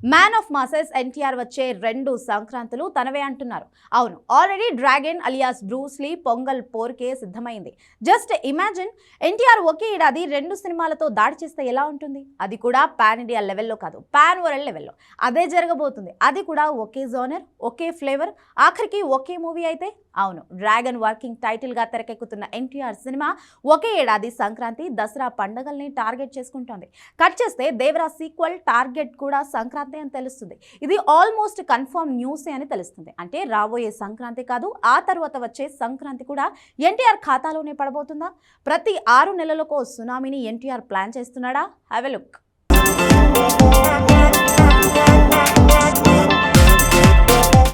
Man of masses NTR వచ్చే 2 సంక్రాంతులు తనవే అంటున్నారు. అవును, already dragon alias Bruce Lee Pongal పోర్కే సిద్ధమైంది. జస్ట్ ఇమాజిన్, ఎన్టీఆర్ ఒకే ఏడాది 2 సినిమాలతో దాడి చేస్తే ఎలా ఉంటుంది? అది కూడా పాన్ ఇండియా లెవెల్లో కాదు, పాన్ వరల్డ్ లెవెల్లో. అదే జరగబోతుంది. అది కూడా ఒకే జోనర్, ఒకే ఫ్లేవర్, ఆఖరికి ఒకే మూవీ అయితే. అవును, డ్రాగన్ వర్కింగ్ టైటిల్ గా తెరకెక్కుతున్న ఎన్టీఆర్ సినిమా ఒకే ఏడాది సంక్రాంతి, దసరా పండుగల్ని టార్గెట్ చేసుకుంటోంది. కట్ చేస్తే దేవరా సీక్వెల్ టార్గెట్ కూడా సంక్రాంతి అని తెలుస్తుంది. ఇది ఆల్మోస్ట్ కన్ఫర్మ్ న్యూసే అని తెలుస్తుంది. అంటే రాబోయే సంక్రాంతి కాదు, ఆ తర్వాత వచ్చే సంక్రాంతి కూడా ఎన్టీఆర్ ఖాతాలోనే పడబోతుందా? ప్రతి 6 నెలలకో సునామీని ఎన్టీఆర్ ప్లాన్ చేస్తున్నాడా? Have a look.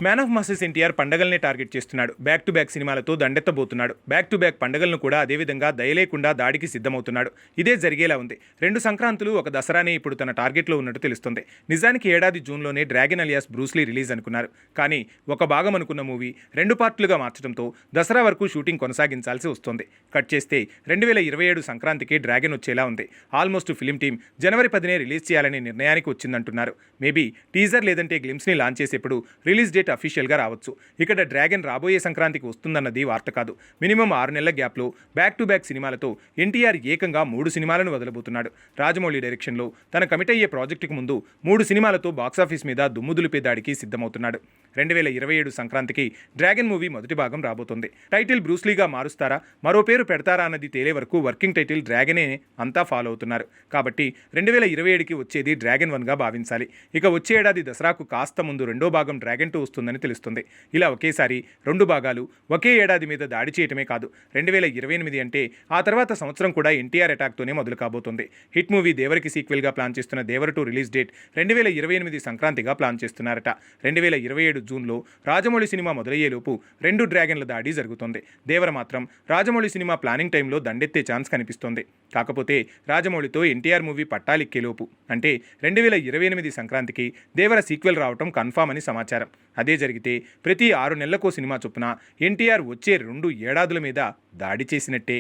Man of masses NTR పండగల్ని టార్గెట్ చేస్తున్నాడు. బ్యాక్ టు బ్యాక్ సినిమాలతో దండెత్తబోతున్నాడు. బ్యాక్ టు బ్యాక్ పండగలను కూడా అదేవిధంగా దయలేకుండా దాడికి సిద్ధమవుతున్నాడు. ఇదే జరిగేలా ఉంది. 2 సంక్రాంతులు, ఒక దసరానే ఇప్పుడు తన టార్గెట్లో ఉన్నట్టు తెలుస్తుంది. నిజానికి ఏడాది జూన్లోనే డ్రాగన్ అలియాస్ బ్రూస్లీ రిలీజ్ అనుకున్నారు. కానీ ఒక భాగం అనుకున్న మూవీ 2 పార్ట్లుగా మార్చడంతో దసరా వరకు షూటింగ్ కొనసాగించాల్సి వస్తుంది. కట్ చేస్తే 2027 సంక్రాంతికి డ్రాగన్ వచ్చేలా ఉంది. ఆల్మోస్ట్ ఫిలిం టీం జనవరి 10నే రిలీజ్ చేయాలనే నిర్ణయానికి వచ్చిందంటున్నారు. మేబీ టీజర్ లేదంటే గ్లిమ్స్ని లాంచ్ చేసేప్పుడు రిలీజ్ డేట్ అఫీషియల్గా రావచ్చు. ఇక్కడ డ్రాగన్ రాబోయే సంక్రాంతికి వస్తుందన్నది వార్త కాదు. మినిమం 6 నెలల గ్యాప్లో బ్యాక్ టు బ్యాక్ సినిమాలతో ఎన్టీఆర్ ఏకంగా 3 సినిమాలను వదలబోతున్నాడు. రాజమౌళి డైరెక్షన్లో తన కమిట్ అయ్యే ప్రాజెక్టుకు ముందు 3 సినిమాలతో బాక్సాఫీస్ మీద దుమ్ము దులిపే దాడికి సిద్ధమవుతున్నాడు. 2027 సంక్రాంతికి డ్రాగన్ మూవీ మొదటి భాగం రాబోతుంది. టైటిల్ బ్రూస్లీగా మారుస్తారా, మరో పేరు పెడతారా అన్నది తేలే వరకు వర్కింగ్ టైటిల్ డ్రాగనే అంతా ఫాలో అవుతున్నారు. కాబట్టి 2027కి వచ్చేది డ్రాగన్ 1గా భావించాలి. ఇక వచ్చే ఏడాది దసరాకు కాస్త ముందు 2వ భాగం డ్రాగన్ 2 వస్తుందని తెలుస్తుంది. ఇలా ఒకేసారి 2 భాగాలు ఒకే ఏడాది మీద దాడి చేయటమే కాదు, 2028 అంటే ఆ తర్వాత సంవత్సరం కూడా ఎన్టీఆర్ అటాక్తోనే మొదలు కాబోతుంది. హిట్ మూవీ దేవరికి సీక్వెల్గా ప్లాన్ చేస్తున్న దేవర 2 రిలీజ్ డేట్ 2028 సంక్రాంతిగా ప్లాన్ చేస్తున్నారట. 2027 జూన్లో రాజమౌళి సినిమా మొదలయ్యేలోపు 2 డ్రాగన్ల దాడి జరుగుతుంది. దేవర మాత్రం రాజమౌళి సినిమా ప్లానింగ్ టైంలో దండెత్తే ఛాన్స్ కనిపిస్తోంది. కాకపోతే రాజమౌళితో ఎన్టీఆర్ మూవీ పట్టాలెక్కేలోపు అంటే 2028 సంక్రాంతికి దేవర సీక్వెల్ రావటం కన్ఫామ్ అని సమాచారం. అదే జరిగితే ప్రతి 6 నెలలకో సినిమా చొప్పున ఎన్టీఆర్ వచ్చే 2 ఏడాదుల మీద దాడి చేసినట్టే.